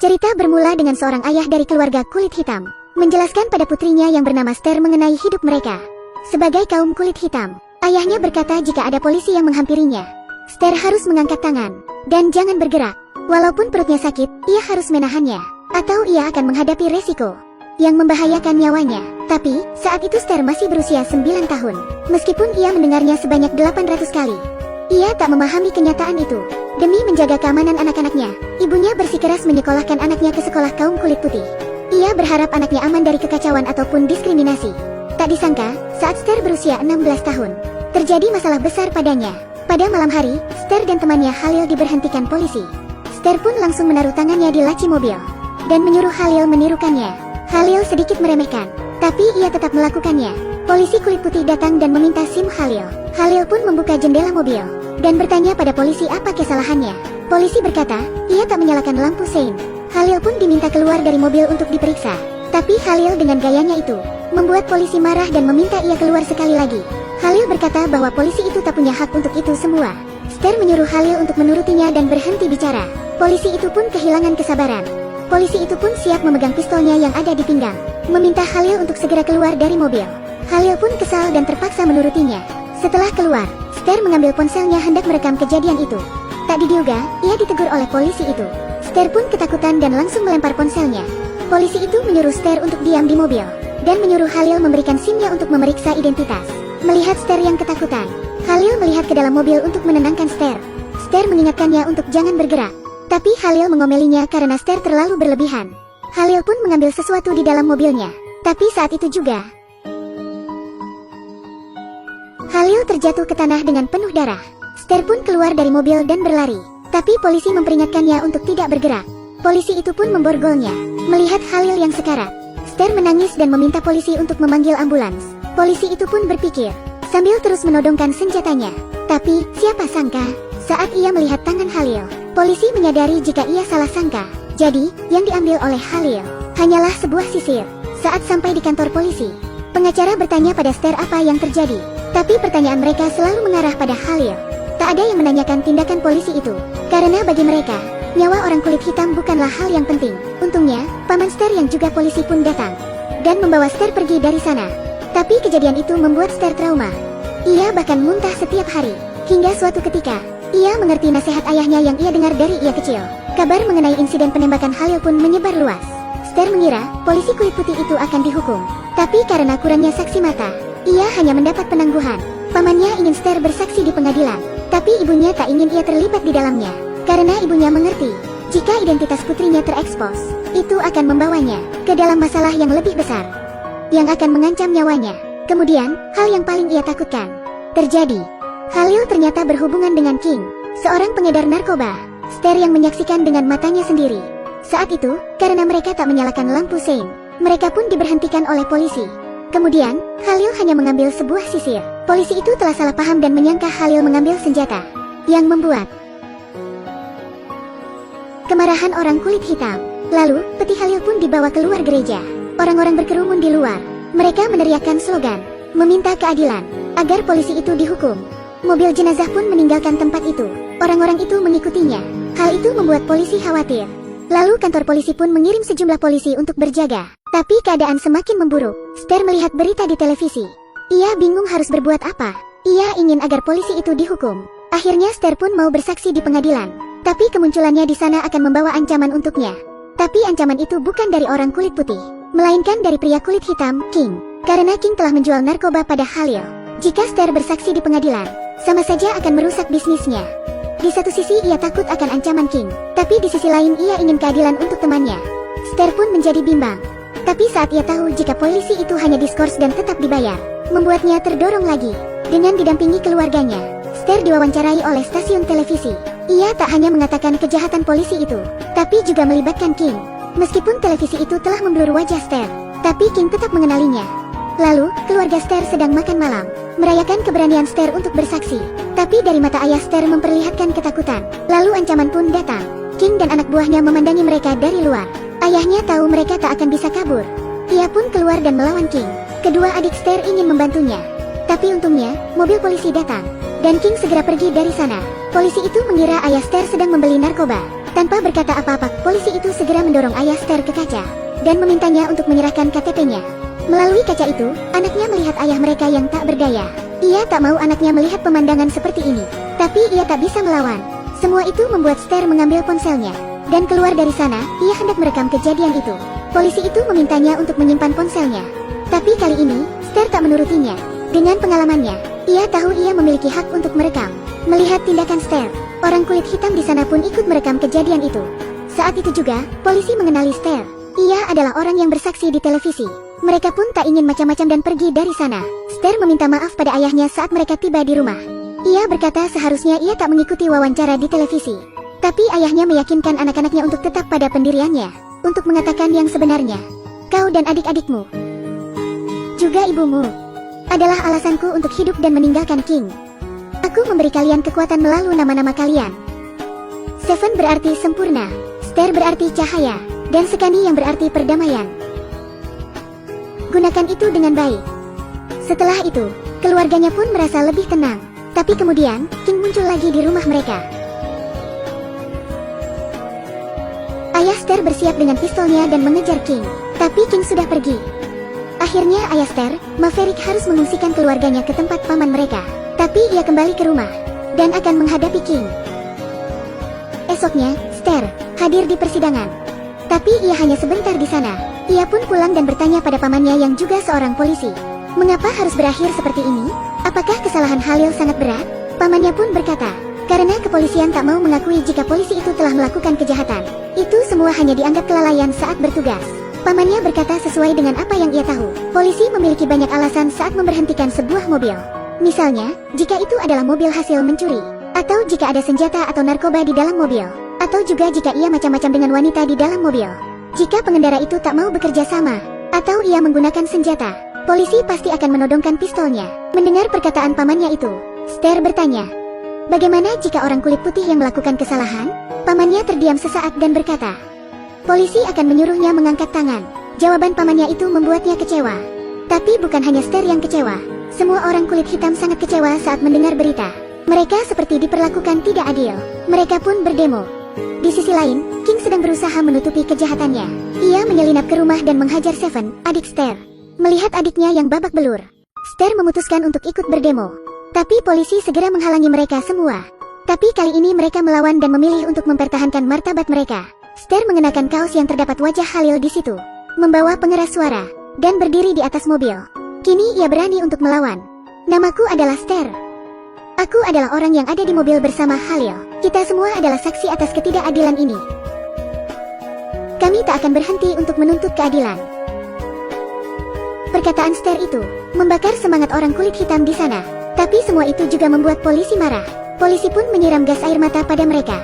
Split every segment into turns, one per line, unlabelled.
Cerita bermula dengan seorang ayah dari keluarga kulit hitam menjelaskan pada putrinya yang bernama Ster mengenai hidup mereka sebagai kaum kulit hitam. Ayahnya berkata jika ada polisi yang menghampirinya, Ster harus mengangkat tangan dan jangan bergerak. Walaupun perutnya sakit, ia harus menahannya, atau ia akan menghadapi resiko yang membahayakan nyawanya. Tapi, saat itu Ster masih berusia 9 tahun. Meskipun ia mendengarnya sebanyak 800 kali, ia tak memahami kenyataan itu. Demi menjaga keamanan anak-anaknya, ibunya bersikeras menyekolahkan anaknya ke sekolah kaum kulit putih. Ia berharap anaknya aman dari kekacauan ataupun diskriminasi. Tak disangka, saat Ster berusia 16 tahun, terjadi masalah besar padanya. Pada malam hari, Ster dan temannya Halil diberhentikan polisi. Ster pun langsung menaruh tangannya di laci mobil dan menyuruh Halil menirukannya. Halil sedikit meremehkan, tapi ia tetap melakukannya. Polisi kulit putih datang dan meminta SIM Halil. Halil pun membuka jendela mobil dan bertanya pada polisi apa kesalahannya. Polisi berkata, ia tak menyalakan lampu sein. Halil pun diminta keluar dari mobil untuk diperiksa. Tapi Halil dengan gayanya itu membuat polisi marah dan meminta ia keluar sekali lagi. Halil berkata bahwa polisi itu tak punya hak untuk itu semua. Ster menyuruh Halil untuk menurutinya dan berhenti bicara. Polisi itu pun kehilangan kesabaran. Polisi itu pun siap memegang pistolnya yang ada di pinggang, meminta Halil untuk segera keluar dari mobil. Halil pun kesal dan terpaksa menurutinya. Setelah keluar, Ster mengambil ponselnya hendak merekam kejadian itu. Tak diduga, ia ditegur oleh polisi itu. Ster pun ketakutan dan langsung melempar ponselnya. Polisi itu menyuruh Ster untuk diam di mobil dan menyuruh Halil memberikan SIM-nya untuk memeriksa identitas. Melihat Ster yang ketakutan, Halil melihat ke dalam mobil untuk menenangkan Ster. Ster mengingatkannya untuk jangan bergerak, tapi Halil mengomelinya karena Ster terlalu berlebihan. Halil pun mengambil sesuatu di dalam mobilnya, tapi saat itu juga Halil terjatuh ke tanah dengan penuh darah. Ster pun keluar dari mobil dan berlari, tapi polisi memperingatkannya untuk tidak bergerak. Polisi itu pun memborgolnya. Melihat Halil yang sekarat, Ster menangis dan meminta polisi untuk memanggil ambulans. Polisi itu pun berpikir, sambil terus menodongkan senjatanya. Tapi, siapa sangka, saat ia melihat tangan Halil, polisi menyadari jika ia salah sangka. Jadi, yang diambil oleh Halil hanyalah sebuah sisir. Saat sampai di kantor polisi, pengacara bertanya pada Ster apa yang terjadi. Tapi pertanyaan mereka selalu mengarah pada Halil. Tak ada yang menanyakan tindakan polisi itu, karena bagi mereka, nyawa orang kulit hitam bukanlah hal yang penting. Untungnya, paman Ster yang juga polisi pun datang dan membawa Ster pergi dari sana. Tapi kejadian itu membuat Ster trauma. Ia bahkan muntah setiap hari, hingga suatu ketika, ia mengerti nasihat ayahnya yang ia dengar dari ia kecil. Kabar mengenai insiden penembakan Halil pun menyebar luas. Ster mengira, polisi kulit putih itu akan dihukum. Tapi karena kurangnya saksi mata, ia hanya mendapat penangguhan. Pamannya ingin Ster bersaksi di pengadilan, tapi ibunya tak ingin ia terlibat di dalamnya. Karena ibunya mengerti, jika identitas putrinya terekspos, itu akan membawanya ke dalam masalah yang lebih besar, yang akan mengancam nyawanya. Kemudian, hal yang paling ia takutkan terjadi. Halil ternyata berhubungan dengan King, seorang pengedar narkoba. Ster yang menyaksikan dengan matanya sendiri. Saat itu, karena mereka tak menyalakan lampu sein, mereka pun diberhentikan oleh polisi. Kemudian, Halil hanya mengambil sebuah sisir. Polisi itu telah salah paham dan menyangka Halil mengambil senjata, yang membuat kemarahan orang kulit hitam. Lalu, peti Halil pun dibawa keluar gereja. Orang-orang berkerumun di luar. Mereka meneriakkan slogan, meminta keadilan, agar polisi itu dihukum. Mobil jenazah pun meninggalkan tempat itu. Orang-orang itu mengikutinya. Hal itu membuat polisi khawatir. Lalu kantor polisi pun mengirim sejumlah polisi untuk berjaga. Tapi keadaan semakin memburuk. Ster melihat berita di televisi. Ia bingung harus berbuat apa. Ia ingin agar polisi itu dihukum. Akhirnya Ster pun mau bersaksi di pengadilan. Tapi kemunculannya di sana akan membawa ancaman untuknya. Tapi ancaman itu bukan dari orang kulit putih, melainkan dari pria kulit hitam, King. Karena King telah menjual narkoba pada Halil. Jika Ster bersaksi di pengadilan, sama saja akan merusak bisnisnya. Di satu sisi ia takut akan ancaman King, tapi di sisi lain ia ingin keadilan untuk temannya. Ster pun menjadi bimbang. Tapi saat ia tahu jika polisi itu hanya diskors dan tetap dibayar, membuatnya terdorong lagi. Dengan didampingi keluarganya, Ster diwawancarai oleh stasiun televisi. Ia tak hanya mengatakan kejahatan polisi itu, tapi juga melibatkan King. Meskipun televisi itu telah memblur wajah Ster, tapi King tetap mengenalinya. Lalu, keluarga Ster sedang makan malam, merayakan keberanian Ster untuk bersaksi. Tapi dari mata ayah Ster memperlihatkan ketakutan. Lalu ancaman pun datang. King dan anak buahnya memandangi mereka dari luar. Ayahnya tahu mereka tak akan bisa kabur. Ia pun keluar dan melawan King. Kedua adik Ster ingin membantunya. Tapi untungnya, mobil polisi datang, dan King segera pergi dari sana. Polisi itu mengira ayah Ster sedang membeli narkoba. Tanpa berkata apa-apa, polisi itu segera segera mendorong ayah Ster ke kaca dan memintanya untuk menyerahkan KTP-nya. Melalui kaca itu, anaknya melihat ayah mereka yang tak berdaya. Ia tak mau anaknya melihat pemandangan seperti ini, tapi ia tak bisa melawan. Semua itu membuat Ster mengambil ponselnya dan keluar dari sana. Ia hendak merekam kejadian itu. Polisi itu memintanya untuk menyimpan ponselnya, tapi kali ini Ster tak menurutinya. Dengan pengalamannya, ia tahu ia memiliki hak untuk merekam. Melihat tindakan Ster, orang kulit hitam di sana pun ikut merekam kejadian itu. Saat itu juga, polisi mengenali Ster. Ia adalah orang yang bersaksi di televisi. Mereka pun tak ingin macam-macam dan pergi dari sana. Ster meminta maaf pada ayahnya saat mereka tiba di rumah. Ia berkata seharusnya ia tak mengikuti wawancara di televisi. Tapi ayahnya meyakinkan anak-anaknya untuk tetap pada pendiriannya, untuk mengatakan yang sebenarnya. Kau dan adik-adikmu, juga ibumu, adalah alasanku untuk hidup dan meninggalkan King. Aku memberi kalian kekuatan melalui nama-nama kalian. Seven berarti sempurna, Ster berarti cahaya, dan Sekani yang berarti perdamaian. Gunakan itu dengan baik. Setelah itu, keluarganya pun merasa lebih tenang. Tapi kemudian, King muncul lagi di rumah mereka. Ayah Ster bersiap dengan pistolnya dan mengejar King. Tapi King sudah pergi. Akhirnya ayah Ster, Maverick harus mengungsikan keluarganya ke tempat paman mereka. Tapi ia kembali ke rumah dan akan menghadapi King. Esoknya, Ster hadir di persidangan. Tapi ia hanya sebentar di sana. Ia pun pulang dan bertanya pada pamannya yang juga seorang polisi. Mengapa harus berakhir seperti ini? Apakah kesalahan Halil sangat berat? Pamannya pun berkata, karena kepolisian tak mau mengakui jika polisi itu telah melakukan kejahatan. Itu semua hanya dianggap kelalaian saat bertugas. Pamannya berkata sesuai dengan apa yang ia tahu. Polisi memiliki banyak alasan saat memberhentikan sebuah mobil. Misalnya, jika itu adalah mobil hasil mencuri, atau jika ada senjata atau narkoba di dalam mobil, atau juga jika ia macam-macam dengan wanita di dalam mobil. Jika pengendara itu tak mau bekerja sama, atau ia menggunakan senjata, polisi pasti akan menodongkan pistolnya. Mendengar perkataan pamannya itu, Ster bertanya, bagaimana jika orang kulit putih yang melakukan kesalahan? Pamannya terdiam sesaat dan berkata, polisi akan menyuruhnya mengangkat tangan. Jawaban pamannya itu membuatnya kecewa. Tapi bukan hanya Ster yang kecewa. Semua orang kulit hitam sangat kecewa saat mendengar berita. Mereka seperti diperlakukan tidak adil. Mereka pun berdemo. Di sisi lain, King sedang berusaha menutupi kejahatannya. Ia menyelinap ke rumah dan menghajar Seven, adik Ster. Melihat adiknya yang babak belur, Ster memutuskan untuk ikut berdemo. Tapi polisi segera menghalangi mereka semua. Tapi kali ini mereka melawan dan memilih untuk mempertahankan martabat mereka. Ster mengenakan kaos yang terdapat wajah Halil di situ, membawa pengeras suara, dan berdiri di atas mobil. Kini ia berani untuk melawan. Namaku adalah Ster. Aku adalah orang yang ada di mobil bersama Halil. Kita semua adalah saksi atas ketidakadilan ini. Kami tak akan berhenti untuk menuntut keadilan. Perkataan Ster itu membakar semangat orang kulit hitam di sana. Tapi semua itu juga membuat polisi marah. Polisi pun menyiram gas air mata pada mereka.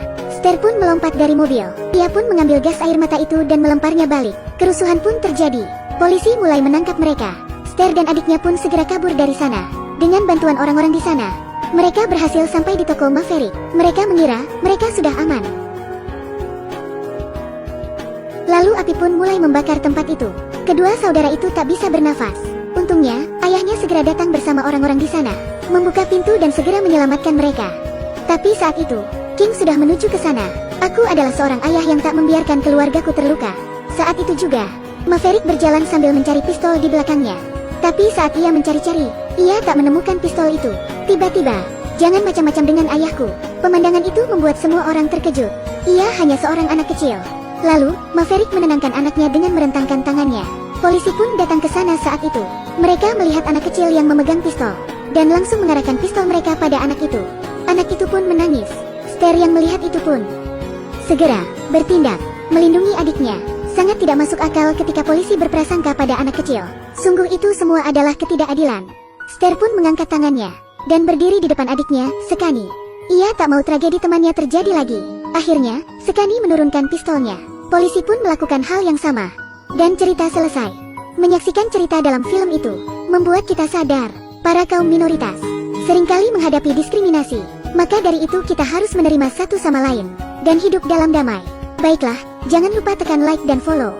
Ster pun melompat dari mobil. Ia pun mengambil gas air mata itu dan melemparnya balik. Kerusuhan pun terjadi. Polisi mulai menangkap mereka. Ster dan adiknya pun segera kabur dari sana. Dengan bantuan orang-orang di sana, mereka berhasil sampai di toko Maverick. Mereka mengira mereka sudah aman. Lalu api pun mulai membakar tempat itu. Kedua saudara itu tak bisa bernafas. Untungnya, ayahnya segera datang bersama orang-orang di sana, membuka pintu dan segera menyelamatkan mereka. Tapi saat itu, King sudah menuju ke sana. Aku adalah seorang ayah yang tak membiarkan keluargaku terluka. Saat itu juga, Maverick berjalan sambil mencari pistol di belakangnya. Tapi saat ia mencari-cari, ia tak menemukan pistol itu. Tiba-tiba, jangan macam-macam dengan ayahku. Pemandangan itu membuat semua orang terkejut. Ia hanya seorang anak kecil. Lalu, Maverick menenangkan anaknya dengan merentangkan tangannya. Polisi pun datang ke sana saat itu. Mereka melihat anak kecil yang memegang pistol, dan langsung mengarahkan pistol mereka pada anak itu. Anak itu pun menangis. Ster yang melihat itu pun segera bertindak, melindungi adiknya. Sangat tidak masuk akal ketika polisi berprasangka pada anak kecil. Sungguh itu semua adalah ketidakadilan. Ster pun mengangkat tangannya dan berdiri di depan adiknya, Sekani. Ia tak mau tragedi temannya terjadi lagi. Akhirnya, Sekani menurunkan pistolnya. Polisi pun melakukan hal yang sama. Dan cerita selesai. Menyaksikan cerita dalam film itu membuat kita sadar, para kaum minoritas seringkali menghadapi diskriminasi. Maka dari itu kita harus menerima satu sama lain dan hidup dalam damai. Baiklah, jangan lupa tekan like dan follow.